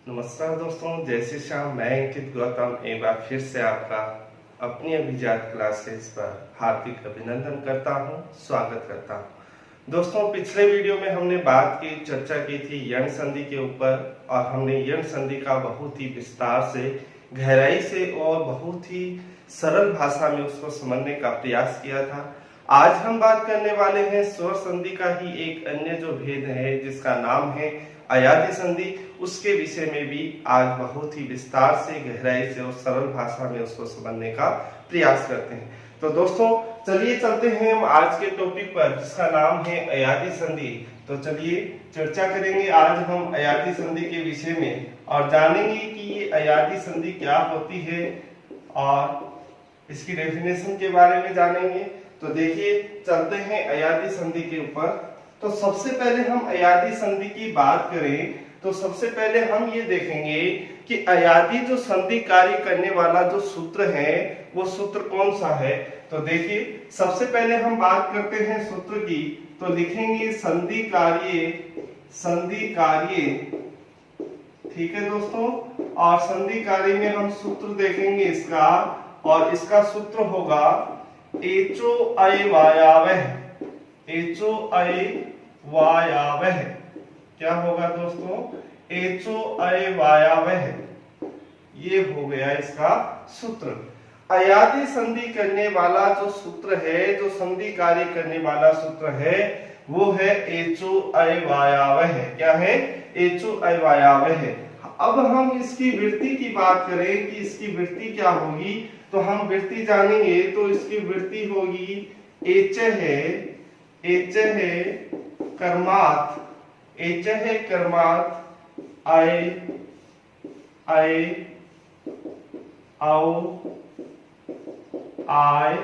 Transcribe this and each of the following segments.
नमस्कार दोस्तों, जय श्री श्याम। मैं अंकित गौतम एक बार फिर से आपका अपनी अभिजात क्लासेस पर हार्दिक अभिनंदन करता हूं, स्वागत करता हूं। दोस्तों, पिछले वीडियो में हमने चर्चा की थी यण संधि के ऊपर और हमने यण संधि का बहुत ही विस्तार से, गहराई से और बहुत ही सरल भाषा में उसको समझने का प्रयास किया था। आज हम बात करने वाले हैं स्वर संधि का ही एक अन्य जो भेद है जिसका नाम है अयादि संधि। उसके विषय में भी आज बहुत ही विस्तार से, गहराई से और सरल भाषा में उसको समझने का प्रयास करते हैं। तो दोस्तों, चलिए चलते हैं हम आज के टॉपिक पर जिसका नाम है अयादि संधि। तो चलिए चर्चा करेंगे आज हम अयादि संधि के विषय में और जानेंगे कि ये अयादि संधि क्या होती है और इसकी डेफिनेशन के बारे में जानेंगे। तो देखिए, चलते हैं अयादि संधि के ऊपर। तो सबसे पहले हम अयादि संधि की बात करें तो सबसे पहले हम ये देखेंगे कि अयादि जो संधि कार्य करने वाला जो सूत्र है वो सूत्र कौन सा है। तो देखिए, सबसे पहले हम बात करते हैं सूत्र की। तो लिखेंगे संधि कार्य, ठीक है दोस्तों। और संधि कार्य में हम सूत्र देखेंगे इसका, और इसका सूत्र होगा एचो अय वायावह। एचो अय वायावह क्या होगा दोस्तों? एचो अय वायावह, ये हो गया इसका सूत्र। अयादि संधि करने वाला जो सूत्र है, जो संधि कार्य करने वाला सूत्र है, वो है एचो अय वायावह। क्या है? एचो अय वायावह। अब हम इसकी वृत्ति की बात करें कि इसकी वृत्ति क्या होगी, तो हम वृत्ति जानेंगे। तो इसकी वृत्ति होगी एच है कर्मात, एच है कर्मात आय आओ आय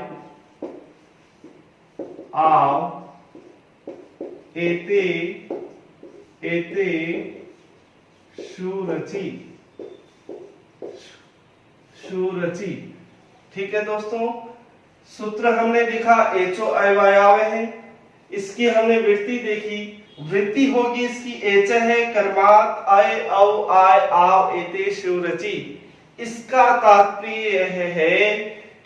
आओ एते शुरचि। ठीक है दोस्तों, सूत्र हमने देखा एचो अय वायावह है। इसकी हमने वृत्ति देखी। वृत्ति होगी इसकी एच है कर्मात अय औ आय आव एते शुरचि। इसका तात्पर्य यह है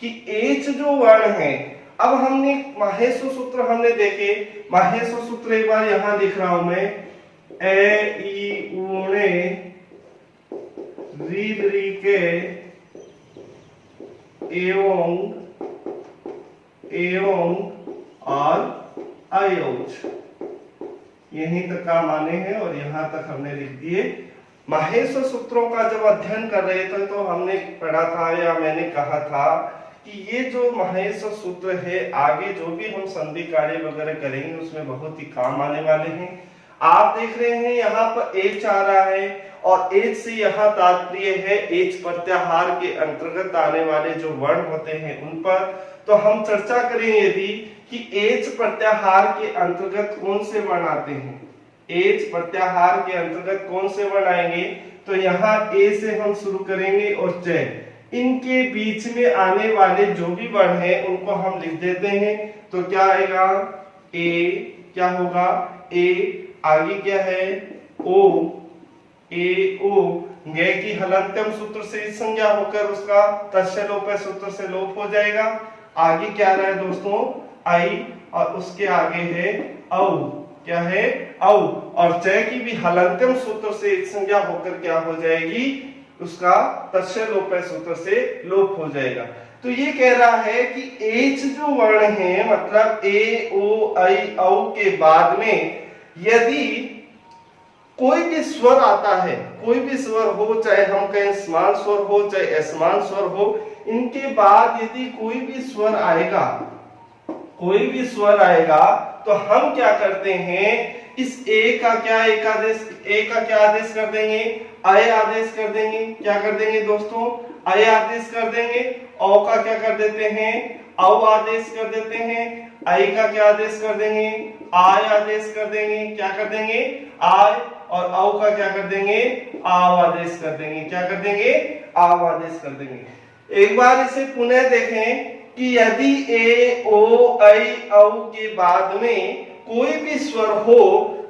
कि एच जो वर्ण है, अब हमने माहेश्वर सूत्र हमने देखे। माहेश्वर सूत्र एक बार यहां लिख रहा हूं मैं, ए ई ऊणे री के एवं और अयोच, यहीं तक का माने हैं और यहां तक हमने लिख दिए। माहेश्वर सूत्रों का जब अध्ययन कर रहे थे तो हमने पढ़ा था या मैंने कहा था कि ये जो माहेश्वर सूत्र है, आगे जो भी हम संधि कार्य वगैरह करेंगे उसमें बहुत ही काम आने वाले हैं। आप देख रहे हैं यहाँ पर एच आ रहा है और एच से यहाँ तात्पर्य है एच प्रत्याहार के अंतर्गत आने वाले जो वर्ण होते हैं उन पर। तो हम चर्चा करें यदि कि एच प्रत्याहार के अंतर्गत कौन से वर्ण आते हैं। एच प्रत्याहार के अंतर्गत कौन से वर्ण आएंगे, तो यहाँ ए से हम शुरू करेंगे और च, इनके बीच में आने वाले जो भी वर्ण हैं उनको हम लिख देते हैं। तो क्या आएगा? ए क्या होगा? ए, आगे क्या है? ओ, ए ओ, गे की हलंत्यम सूत्र से संज्ञा होकर उसका तस्य लोप सूत्र से लोप हो जाएगा। आगे क्या रहा है दोस्तों? आई, और उसके आगे है औ। क्या है? औ। और च की भी हलंत्यम सूत्र से संज्ञा होकर क्या हो जाएगी? उसका तस्य लोप सूत्र से लोप हो जाएगा। तो ये कह रहा है कि एच जो वर्ण है, मतलब ए ओ आई औ के बाद में यदि कोई भी स्वर आता है, कोई भी स्वर हो, चाहे हम कहें समान स्वर हो चाहे असमान स्वर हो, इनके बाद यदि कोई भी स्वर आएगा, कोई भी स्वर आएगा, तो हम क्या करते हैं, इस ए का क्या आदेश कर देंगे? अय आदेश कर देंगे। क्या कर देंगे दोस्तों? अय आदेश कर देंगे। औ का क्या कर देते हैं? औ आदेश कर देते हैं। आई का क्या आदेश कर देंगे? आय आदेश कर देंगे। क्या कर देंगे? आय। और औ का क्या कर देंगे? आव आदेश कर देंगे। क्या कर देंगे? आव आदेश कर देंगे। एक बार इसे पुनः देखें कि यदि ए ओ ऐ औ के बाद में कोई भी स्वर हो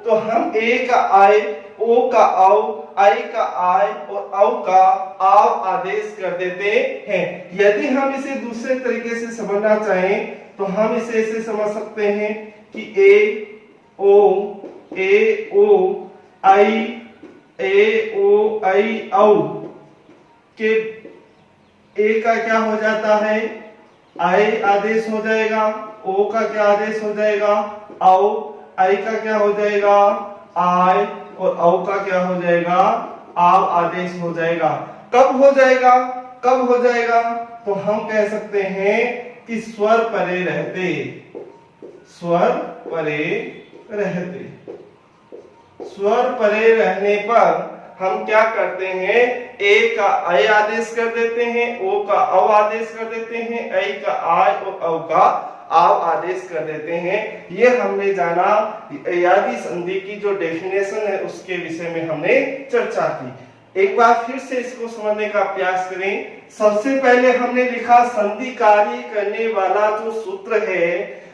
तो हम ए का आय, ओ का औ, आई का आय और औ का आव आदेश कर देते हैं। यदि हम इसे दूसरे तरीके से समझना चाहें तो हम इसे ऐसे समझ सकते हैं कि ए ओ आई, ए ओ आई औ के ए का क्या हो जाता है, आई आदेश हो जाएगा, ओ का क्या आदेश हो जाएगा, औ, आई का क्या हो जाएगा, आय और औ का क्या हो जाएगा, आव आदेश हो जाएगा। कब हो जाएगा, कब हो जाएगा, तो हम कह सकते हैं कि स्वर परे रहते, स्वर परे रहते। स्वर परे रहने पर हम क्या करते हैं, ए का अय आदेश कर देते हैं, ओ का औ आदेश कर देते हैं, ऐ का आय और औ का आव आदेश कर देते हैं। ये हमने जाना अयादी संधि की जो डेफिनेशन है उसके विषय में हमने चर्चा की। एक बार फिर से इसको समझने का प्रयास करें। सबसे पहले हमने लिखा संधि कार्य करने वाला जो सूत्र है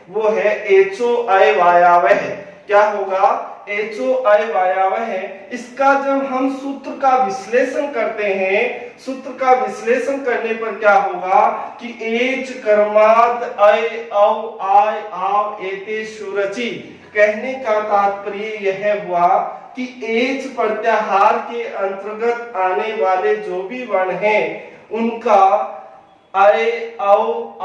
वो है एचो अय वायावह। क्या होगा, एचो अय वायावह है। इसका जब हम सूत्र का विश्लेषण करते हैं, सूत्र का विश्लेषण करने पर क्या होगा कि एच कर्माद अय औ आय आव एते शुरचि। कहने का तात्पर्य यह हुआ कि एच प्रत्याहार के अंतर्गत आने वाले जो भी वर्ण हैं उनका अय औ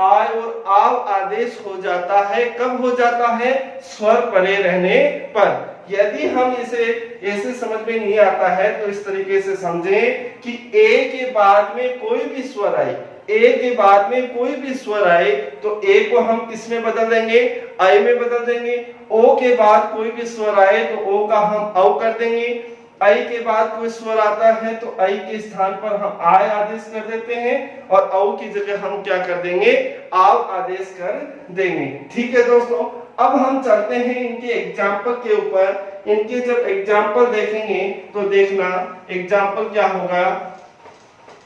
आय और आव आदेश हो जाता है। कब हो जाता है, स्वर परे रहने पर। यदि हम इसे ऐसे समझ में नहीं आता है तो इस तरीके से समझें कि ए के बाद में कोई भी स्वर आए, ए के बाद में कोई भी स्वर आए तो ए को हम किस में बदल देंगे, आई में बदल देंगे। ओ के बाद कोई भी स्वर आए तो ओ का हम औ कर देंगे। आई के बाद कोई स्वर आता है तो आई के स्थान पर हम आय आदेश कर देते हैं और औ की जगह हम क्या कर देंगे, आव आदेश कर देंगे। ठीक है दोस्तों, अब हम चलते हैं इनके एग्जाम्पल के ऊपर। इनके जब एग्जाम्पल देखेंगे तो देखना एग्जाम्पल क्या होगा।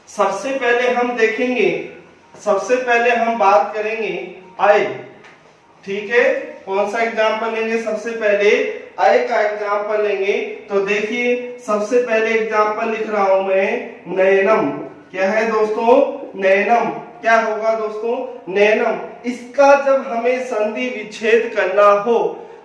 सबसे पहले हम देखेंगे, सबसे पहले हम बात करेंगे आय। ठीक है, कौन सा एग्जाम्पल लेंगे, सबसे पहले आय का एग्जाम्पल लेंगे। तो देखिए सबसे पहले एग्जाम्पल लिख रहा हूं मैं नयनम। क्या है दोस्तों, नयनम। क्या होगा दोस्तों, नयनम। इसका जब हमें संधि विच्छेद करना हो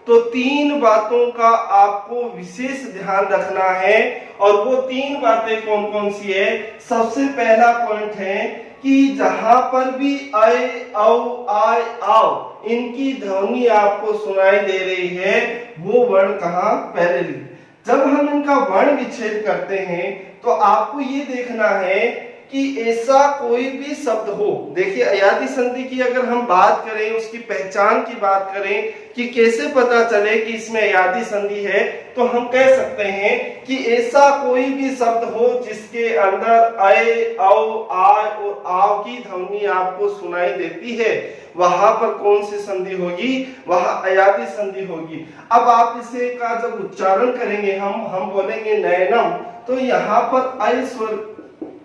तो तीन बातों का आपको विशेष ध्यान रखना है। और वो तीन बातें कौन कौन सी है। सबसे पहला पॉइंट है कि जहां पर भी अय औ आय आव इनकी ध्वनि आपको सुनाई दे रही है वो वर्ण कहां, पहले लिख। जब हम इनका वर्ण विच्छेद करते हैं तो आपको ये देखना है कि ऐसा कोई भी शब्द हो। देखिए अयादी संधि की अगर हम बात करें, उसकी पहचान की बात करें कि कैसे पता चले कि इसमें अयादी संधि है, तो हम कह सकते हैं कि ऐसा कोई भी शब्द हो जिसके अंदर अय औ आय और आव की ध्वनि आपको सुनाई देती है, वहां पर कौन सी संधि होगी, वहां अयादी संधि होगी। अब आप इसे का जब उच्चारण करेंगे हम बोलेंगे नयनम, तो यहाँ पर अय स्वर,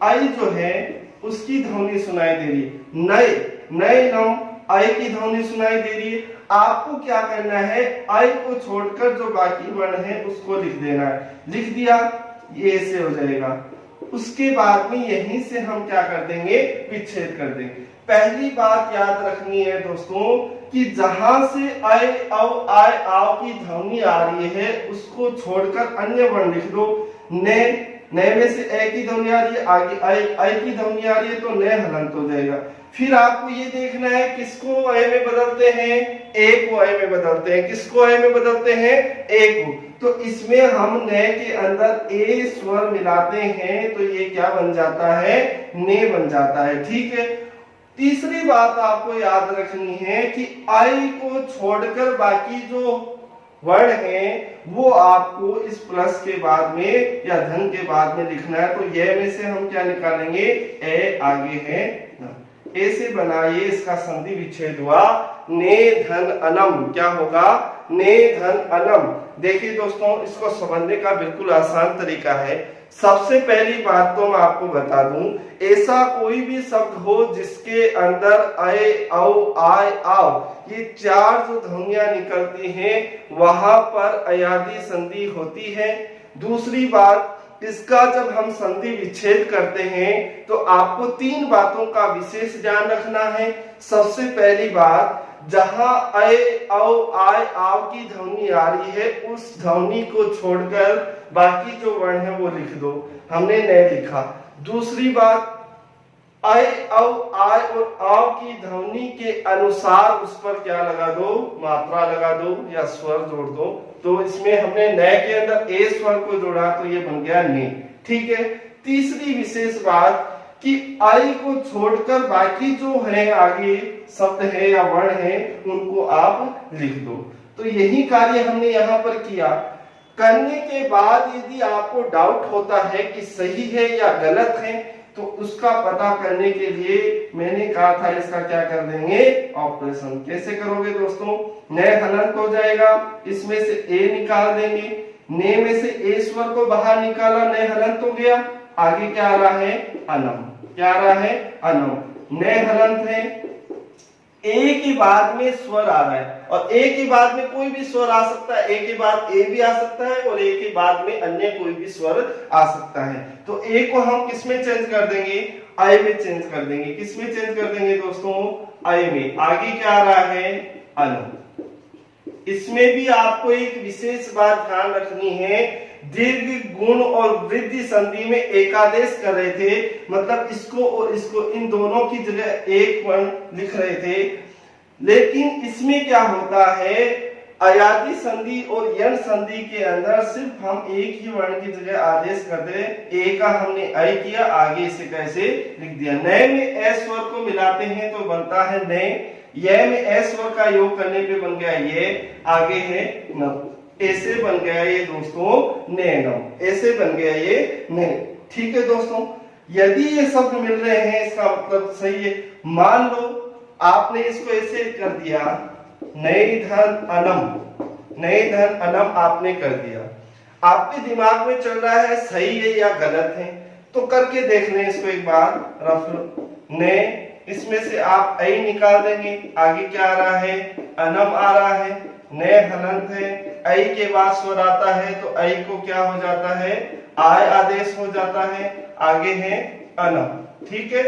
आई जो है उसकी ध्वनि सुनाई दे रही है। नय, नयनम, आई की ध्वनि सुनाई दे रही है। आपको क्या करना है, आई को छोड़कर जो बाकी वर्ण है उसको लिख देना है। लिख दिया, ये ऐसे हो जाएगा। उसके बाद में यहीं से हम क्या कर देंगे, विच्छेद कर देंगे। पहली बात याद रखनी है दोस्तों कि जहां से अय औ आय आव की ध्वनि आ रही है उसको छोड़कर अन्य वर्ण लिख दो। ने, नए में से ए की ध्वनि आ रही है, आगे आई की ध्वनि आ रही है तो नए हलंत हो जाएगा। फिर आपको ये देखना है किसको ए में बदलते हैं, ए को ए में बदलते हैं। किसको ए में बदलते हैं, ए को। तो इसमें हम नए के अंदर ए स्वर मिलाते हैं तो ये क्या बन जाता है, ने बन जाता है। ठीक है। तीसरी बात आपको याद रखनी है कि आई को छोड़कर बाकी जो वर्ण है वो आपको इस प्लस के बाद में या धन के बाद में लिखना है। तो ये में से हम क्या निकालेंगे, ए आगे है न। ए से बनाइए, इसका संधि विच्छेद हुआ, ने धन अनम। क्या होगा, ने धन अनम। देखिए दोस्तों, इसको समझने का बिल्कुल आसान तरीका है। सबसे पहली बात तो मैं आपको बता दूं, ऐसा कोई भी शब्द हो जिसके अंदर अय, औ, आय, आव ये चार जो ध्वनियां निकलती हैं वहां पर अयादि संधि होती है। दूसरी बात, इसका जब हम संधि विच्छेद करते हैं तो आपको तीन बातों का विशेष ध्यान रखना है। सबसे पहली बात, जहां अय, औ, आय, आव की ध्वनि आ रही है उस ध्वनि को छोड़कर बाकी जो वर्ण है वो लिख दो। हमने नहीं लिखा। दूसरी बात, अय, औ, आय और आव की ध्वनि के अनुसार उस पर क्या लगा दो, मात्रा लगा दो या स्वर जोड़ दो। तो इसमें हमने न के अंदर ए स्वर को जोड़ा तो ये बन गया ने। ठीक है। तीसरी विशेष बात कि आई को छोड़कर बाकी जो है आगे शब्द है या वर्ण है उनको आप लिख दो। तो यही कार्य हमने यहाँ पर किया। करने के बाद यदि आपको डाउट होता है कि सही है या गलत है तो उसका पता करने के लिए मैंने कहा था इसका क्या कर देंगे, ऑपरेशन। कैसे करोगे दोस्तों, नए हलंत हो जाएगा, इसमें से ए निकाल देंगे, ने में से ए स्वर को बाहर निकाला, नए हलंत हो गया। आगे क्या आ रहा है, अनम। क्या आ रहा है, अनम। नए हलंत है, ए के बाद में स्वर आ रहा है और ए के बाद में कोई भी स्वर आ सकता है। ए के बाद ए भी आ सकता है और ए के बाद में अन्य कोई भी स्वर आ सकता है। तो ए को हम किस में चेंज कर देंगे, आय में चेंज कर देंगे। किस में चेंज कर देंगे दोस्तों, आय में। आगे क्या आ रहा है, अनु। इसमें भी आपको एक विशेष बात ध्यान रखनी है, दीर्घ, गुण और वृद्धि संधि में एकादेश कर रहे थे, मतलब इसको और इसको इन दोनों की जगह एक वर्ण लिख रहे थे। लेकिन इसमें क्या होता है, अयादि संधि और यण संधि के अंदर सिर्फ हम एक ही वर्ण की जगह आदेश कर दे। ए का हमने अय किया, आगे इसे कैसे लिख दिया। नए में एस स्वर को मिलाते हैं तो बनता है नए, यह में एस स्वर का योग करने पे बन गया ये, आगे है नव। ऐसे बन गया ये दोस्तों नैनम, ऐसे बन गया ये नैन। ठीक है दोस्तों, यदि ये शब्द मिल रहे हैं इसका मतलब सही है। मान लो आपने इसको ऐसे कर दिया, नई धन अनम, नई धन अनम आपने कर दिया। आपके दिमाग में चल रहा है सही है या गलत है, तो करके देख लें इसको एक बार रफ। ने इसमें से आप ऐ निकाल देंगे, आगे क्या आ रहा है, अनम आ रहा है, नए हलंत है, ऐ के बाद स्वर आता है तो ऐ को क्या हो जाता है, आय आदेश हो जाता है, आगे है अनम। ठीक है।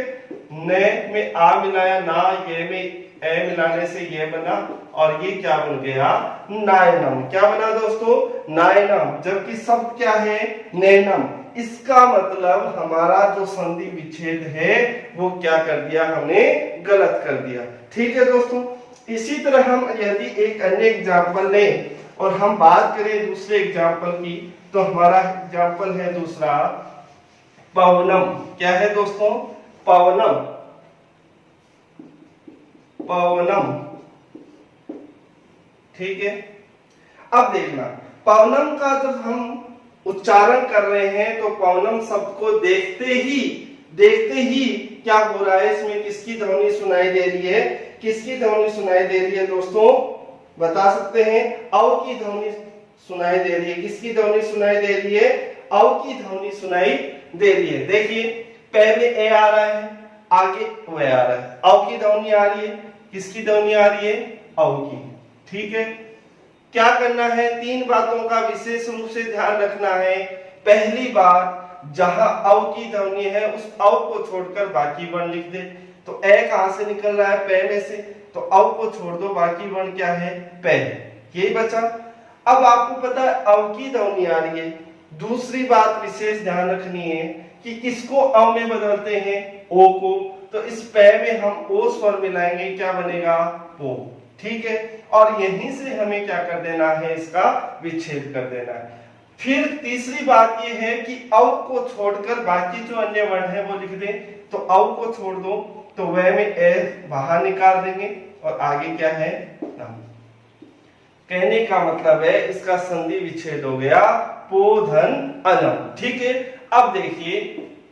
नए में आ मिलाया ना, ये में ए मिलाने से ये बना और ये क्या बन गया, नायनम। क्या बना दोस्तों, नायनम। जबकि शब्द क्या है, नैनम। इसका मतलब हमारा जो संधि विच्छेद है वो क्या कर दिया, हमने गलत कर दिया। ठीक है दोस्तों। इसी तरह हम यदि एक अन्य एग्जाम्पल लें और हम बात करें दूसरे एग्जाम्पल की, तो हमारा एग्जाम्पल है दूसरा पवनम। क्या है दोस्तों, पवनम, पवनम। ठीक है। अब देखना, पवनम का जब हम उच्चारण कर रहे हैं तो पवनम शब्द को देखते ही क्या हो रहा है, इसमें किसकी ध्वनि सुनाई दे रही है, किसकी ध्वनि सुनाई दे रही है दोस्तों, बता सकते हैं, औ की ध्वनि सुनाई दे रही है। किसकी ध्वनि सुनाई दे रही है, औ की ध्वनि सुनाई दे रही है। देखिए पहले ए आ रहा है, आगे व आ रहा है, औ की ध्वनि आ रही है। किसकी ध्वनि आ रही है, औ की। ठीक है। क्या करना है, तीन बातों का विशेष रूप से ध्यान रखना है। पहली बात, जहां औ की ध्वनि है उस औ को छोड़कर बाकी वर्ण लिख दे। तो ए कहां से निकल रहा है, पै में से, तो औ को छोड़ दो, बाकी वर्ण क्या है, पै। यही बचा। अब आपको पता है औ की ध्वनि आ रही है। दूसरी बात विशेष ध्यान रखनी है कि किसको औ में बदलते हैं, ओ को। तो इस पै में हम ओ स्वर मिलाएंगे, क्या बनेगा, ओ। ठीक है। और यहीं से हमें क्या कर देना है, इसका विच्छेद कर देना है। फिर तीसरी बात यह है कि औ को छोड़कर बाकी जो अन्य वर्ण है वो लिख दें। तो औ को छोड़ दो तो वह में ए बाहर निकाल देंगे और आगे क्या है, नाम। कहने का मतलब है इसका संधि विच्छेद हो गया, पोधन अनम। ठीक है। अब देखिए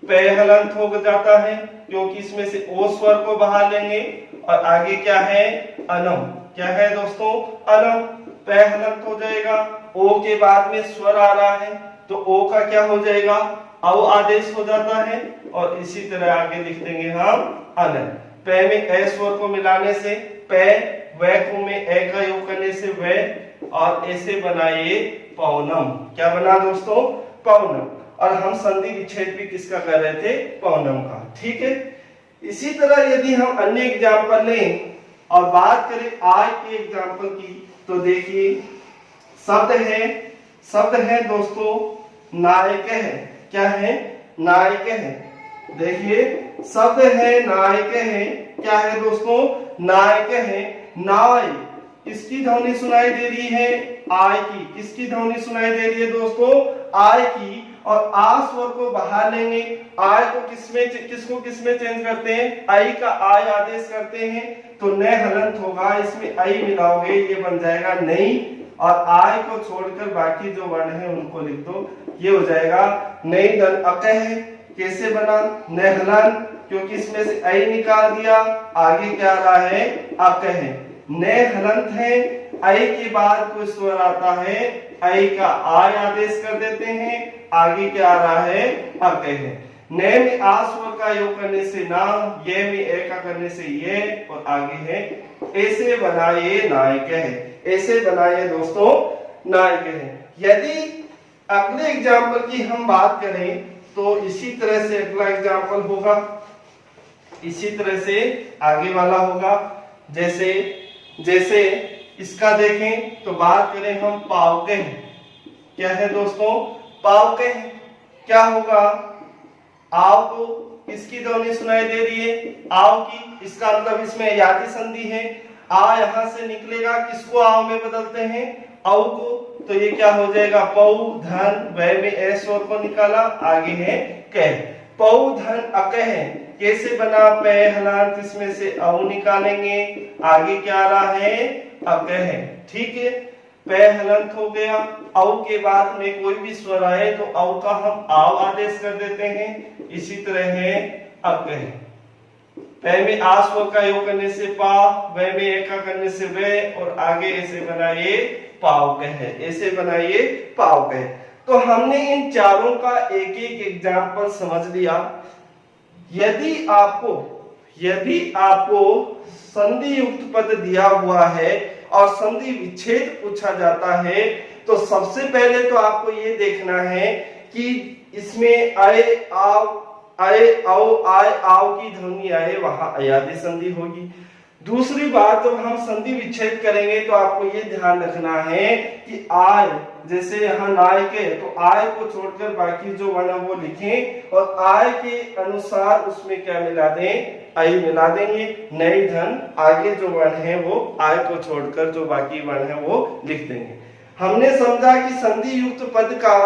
पे हलंत हो जाता है क्योंकि इसमें से ओ स्वर को बाहर लेंगे और आगे क्या है, अनम। क्या है दोस्तों, अनम। पे हलंत हो जाएगा। ओ के बाद में स्वर आ रहा है तो ओ का क्या हो जाएगा, औ आदेश हो जाता है। और इसी तरह आगे लिख देंगे हम अनंत। पे में ए स्वर को मिलाने से पे, वे को में ए का योग करने से वे, और ऐसे बनाए पौनम। क्या बना दोस्तों, पौनम। और हम संधि विच्छेद भी किसका कर रहे थे, पौनम का। ठीक है। इसी तरह यदि हम अन्य एग्जाम्पल लें और बात करें आज के एग्जाम्पल की, तो देखिए शब्द है दोस्तों नायक है। क्या है, नायक है। देखिए शब्द है नायक है। क्या है दोस्तों, नायक है। नाय, किसकी ध्वनि सुनाई दे रही है, आय की। किसकी ध्वनि सुनाई दे रही है दोस्तों, आय की। और आ स्वर को बाहर लेंगे, आय को किसमें चेंज करते हैं, आई का आय आदेश करते हैं, तो न हलंत होगा। इसमें आई मिलाओगे ये बन जाएगा नहीं, और आय को छोड़कर बाकी जो वर्ण है उनको लिख दो, ये हो जाएगा नई दन अकह। कैसे बना, न हलन, क्योंकि इसमें से आई निकाल दिया, आगे क्या आ रहा है, अकह। न हलंत है, आई के बाद कोई स्वर आता है, आई का आय आदेश कर देते हैं, आगे क्या आ रहा है, अकह। ने में आ स्वर का योग करने से ना, ये में ए का करने से ये, और आगे है ऐसे बनाए नायक है। ऐसे बनाए दोस्तों नायक है। यदि अगले एग्जाम्पल की हम बात करें तो इसी तरह से अगला एग्जाम्पल होगा, इसी तरह से आगे वाला होगा। जैसे इसका देखें तो बात करें हम पावके। क्या है दोस्तों, पावके। क्या होगा, आव को किसकी ध्वनि सुनाई दे रही है, आव की। इसका मतलब इसमें यादी संधि है। आ यहां से निकलेगा, किसको आव में बदलते हैं, औ को। तो ये क्या हो जाएगा, पौ धन, वह में ए स्वर को निकाला, आगे है कह। पौ धन अकह। कैसे बना, पे हलंत, इसमें से औ निकालेंगे, आगे क्या आ रहा है, अकह। ठीक है, पे हलंत हो गया। औ के बाद में कोई भी स्वर आए तो औ का हम आव आदेश कर देते हैं। इसी तरह है अकह। पे में आ स्वर का योग करने से पा, वे में ए का करने से वे, और आगे ऐसे बनाइए पाव कह। ऐसे बनाइए पाव कह। तो हमने इन चारों का एक एक एग्जाम्पल समझ लिया। यदि आपको संधि युक्त पद दिया हुआ है और संधि विच्छेद पूछा जाता है, तो सबसे पहले तो आपको ये देखना है कि इसमें आए आव, आए औ, आए आव की ध्वनि आए, वहां अयादी संधि होगी। दूसरी बात, जब हम संधि विच्छेद करेंगे तो आपको ये ध्यान रखना है कि आय, जैसे यहाँ नायक है तो आय को छोड़कर बाकी जो वर्ण वो लिखें, और आय के अनुसार उसमें क्या मिला दें, आई मिला देंगे। नई धन, आगे जो वर्ण है वो आय को छोड़कर जो बाकी वर्ण है वो लिख देंगे। हमने समझा कि संधि युक्त पद का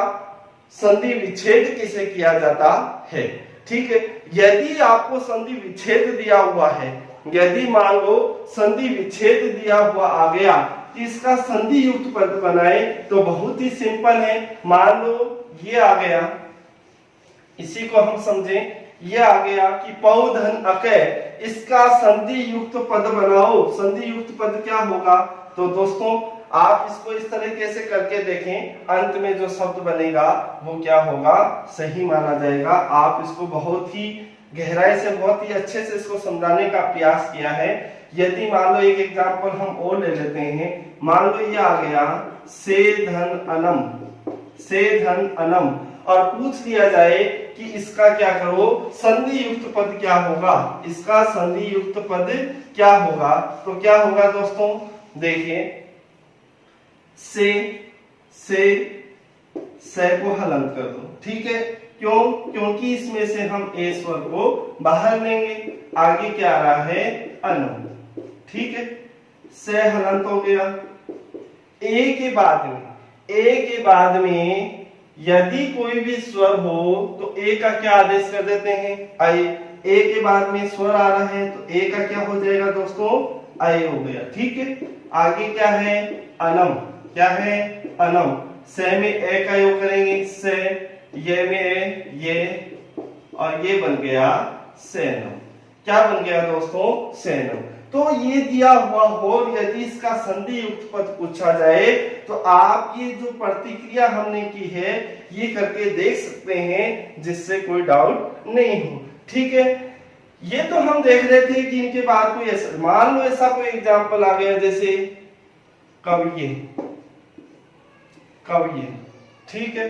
संधि विच्छेद किसे किया जाता है। ठीक है। यदि आपको संधि विच्छेद दिया हुआ है, यदि मान लो संधि विच्छेद दिया हुआ आ गया, इसका संधि युक्त पद बनाए तो बहुत ही सिंपल है। मान लो ये आ गया, इसी को हम समझें, ये आ गया कि पौ धन अकह, इसका संधि युक्त पद बनाओ। संधि युक्त पद क्या होगा, तो दोस्तों आप इसको इस तरीके से करके देखें, अंत में जो शब्द बनेगा वो क्या होगा, सही माना जाएगा। आप इसको बहुत ही गहराई से, बहुत ही अच्छे से इसको समझाने का प्रयास किया है। यदि मान लो एक एग्जांपल हम और ले लेते हैं, मान लो ये आ गया से धन अनम, से धन अनम, और पूछ लिया जाए कि इसका क्या करो, संधि युक्त पद क्या होगा, इसका संधि युक्त पद क्या होगा, तो क्या होगा दोस्तों, देखिए से को हलंत कर दो। ठीक है, क्यों, क्योंकि इसमें से हम ए स्वर को बाहर लेंगे, आगे क्या आ रहा है, अनु। ठीक है, से हलंत हो गया। ए के बाद में यदि कोई भी स्वर हो तो ए का क्या आदेश कर देते हैं, आई। ए के बाद में स्वर आ रहा है तो ए का क्या हो जाएगा दोस्तों, आई हो गया। ठीक है, आगे क्या है, अनम। क्या है, अनम। से में ए का योग करेंगे, से, ये में ये, और ये बन गया सेनम। क्या बन गया दोस्तों, सेनम। तो ये दिया हुआ हो और यदि इसका संधि युक्त पद पूछा जाए तो आप ये जो प्रतिक्रिया हमने की है ये करके देख सकते हैं, जिससे कोई डाउट नहीं हो। ठीक है, ये तो हम देख रहे थे कि इनके बाद कोई ऐसा, मान लो ऐसा कोई एग्जाम्पल आ गया जैसे कविये। ठीक है,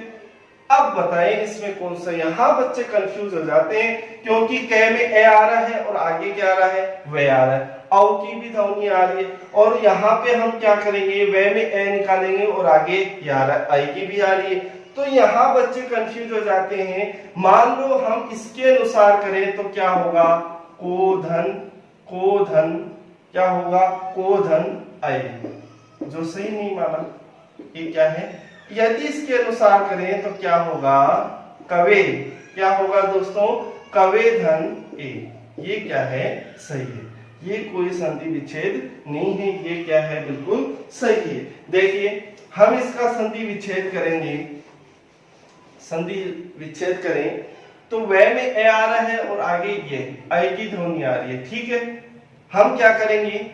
अब बताएं इसमें कौन सा, यहां बच्चे कंफ्यूज हो जाते हैं क्योंकि क में ए आ रहा है और आगे क्या आ रहा है, वे आ रहा है, औ की भी ध्वनि आ रही है और यहाँ पे हम क्या करेंगे, वे में ए निकालेंगे और आगे क्या आ रहा है, आई की भी आ रही है। तो यहाँ बच्चे कंफ्यूज हो जाते हैं। मान लो हम इसके अनुसार करें तो क्या होगा, को धन क्या होगा, को धन आई, जो सही नहीं माना, ये क्या है। यदि इसके अनुसार करें तो क्या होगा, कवे, क्या होगा दोस्तों, कवे धन ए, ये क्या है, सही है, ये कोई संधि विच्छेद नहीं है, ये क्या है, बिल्कुल सही है। देखिए हम इसका संधि विच्छेद करेंगे, संधि विच्छेद करें तो वह में ए आ रहा है और आगे ये आई की ध्वनि आ रही है। ठीक है, हम क्या करेंगे,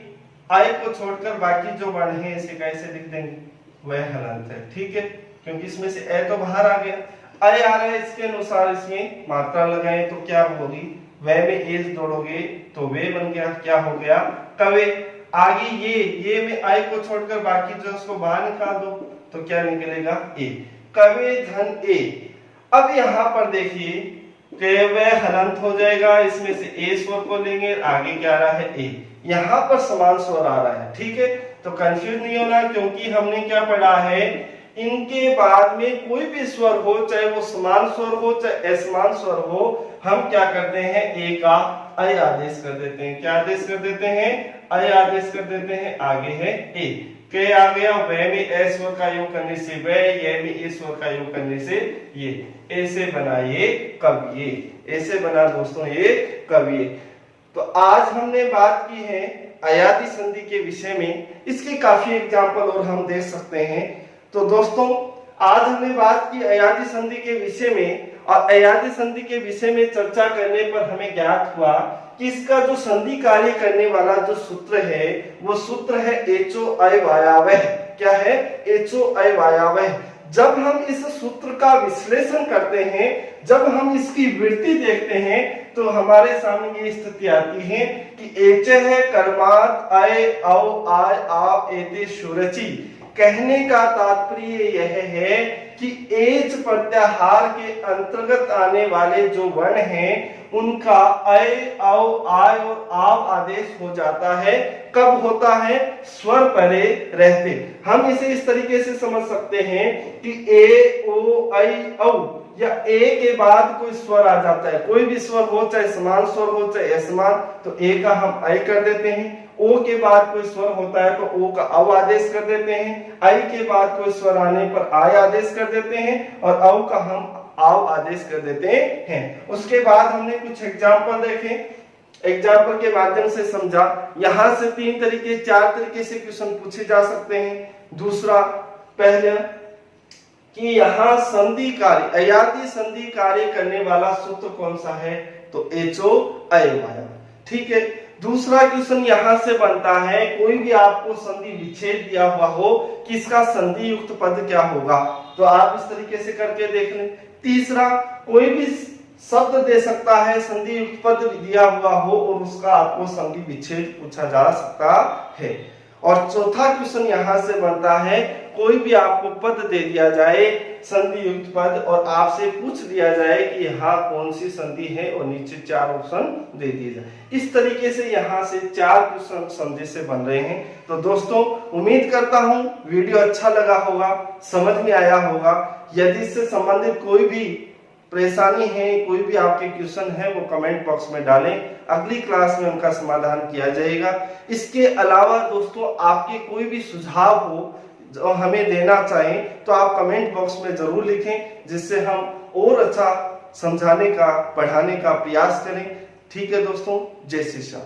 आई को छोड़कर बाकी जो वर्ण है इसे कैसे लिख देंगे, वह हलंत है। ठीक है, क्योंकि इसमें से ए तो बाहर आ गया, आई आ रहा है, इसके अनुसार इसमें मात्रा लगाएं तो क्या होगी, वह में ए जोड़ोगे तो वे बन गया, क्या हो गया, कवे। आगे ये में आई को छोड़कर बाकी जो उसको बाहर निकाल दो तो क्या निकलेगा, ए, कवे धन ए। अब यहाँ पर देखिए वह हलंत हो जाएगा, इसमें से ए स्वर को लेंगे, आगे क्या आ रहा है, ए, यहाँ पर समान स्वर आ रहा है। ठीक है, तो कंफ्यूज नहीं होना क्योंकि हमने क्या पढ़ा है, इनके बाद में कोई भी स्वर हो, चाहे वो समान स्वर हो चाहे असमान स्वर हो, हम क्या करते हैं, ए का अय आदेश कर देते हैं। क्या आदेश कर देते हैं, अय आदेश कर देते हैं। आगे है ए, के आ गया, वे में ए स्वर का योग करने से वे, ये में ए स्वर का योग करने से ये, ऐसे बना ये कविये, ऐसे बना दोस्तों ये कविये। तो आज हमने बात की है अयादी संधि के विषय में, इसके काफी एग्जाम्पल और हम देख सकते हैं। तो दोस्तों आज हमने बात की अयादी संधि के विषय में, और अयादी संधि के विषय में चर्चा करने पर हमें ज्ञात हुआ कि इसका जो संधि कार्य करने वाला जो सूत्र है वो सूत्र है एचो अयवायावह। क्या है, एचो अयवायावह। जब हम इस सूत्र का विश्लेषण करते हैं, जब हम इसकी वृत्ति देखते हैं तो हमारे सामने ये स्थिति आती है कि एच है कर्मात अय औ आय आव एते शुरचि। कहने का तात्पर्य यह है कि एच प्रत्याहार के अंतर्गत आने वाले जो वर्ण हैं उनका अय औ आय और आव आदेश हो जाता है। कब होता है, स्वर परे रहते। हम इसे इस तरीके से समझ सकते हैं कि ए ओ ऐ औ, या ए के बाद कोई स्वर आ जाता है, कोई भी स्वर हो, चाहे समान स्वर हो चाहे असमान, तो ए का हम ऐ कर देते हैं। ओ के बाद कोई स्वर होता है तो ओ का औ आदेश कर देते हैं। आई के बाद कोई स्वर आने पर आय आदेश कर देते हैं और औ का हम आव आदेश कर देते हैं। उसके बाद हमने कुछ एग्जाम्पल देखे, एग्जाम्पल के माध्यम से समझा। यहां से 3 तरीके 4 तरीके से क्वेश्चन पूछे जा सकते हैं। दूसरा, पहले कि यहाँ संधि कार्य, अयादी संधि कार्य करने वाला सूत्र कौन सा है, तो एचो अयवाय। ठीक है। दूसरा क्वेश्चन यहां से बनता है, कोई भी आपको संधि विच्छेद दिया हुआ हो कि इसका संधि युक्त पद क्या होगा, तो आप इस तरीके से करके देख लें। तीसरा, कोई भी शब्द दे सकता है, संधि युक्त पद दिया हुआ हो और उसका आपको संधि विच्छेद पूछा जा सकता है। और चौथा क्वेश्चन यहां से बनता है, कोई भी आपको पद दे दिया जाए संधि युक्त पद और आपसे पूछ दिया जाए कि यहाँ कौन सी संधि है और नीचे 4 ऑप्शन दे दिए जाए। इस तरीके से यहाँ से 4 क्वेश्चन संधि से बन रहे हैं। तो दोस्तों उम्मीद करता हूँ वीडियो अच्छा लगा होगा, समझ में आया होगा। यदि इससे संबंधित कोई भी परेशानी है, कोई भी आपके क्वेश्चन है, वो कमेंट बॉक्स में डालें, अगली क्लास में उनका समाधान किया जाएगा। इसके अलावा दोस्तों आपके कोई भी सुझाव हो जो हमें देना चाहें तो आप कमेंट बॉक्स में जरूर लिखें, जिससे हम और अच्छा समझाने का, पढ़ाने का प्रयास करें। ठीक है दोस्तों, जय श्री श्याम।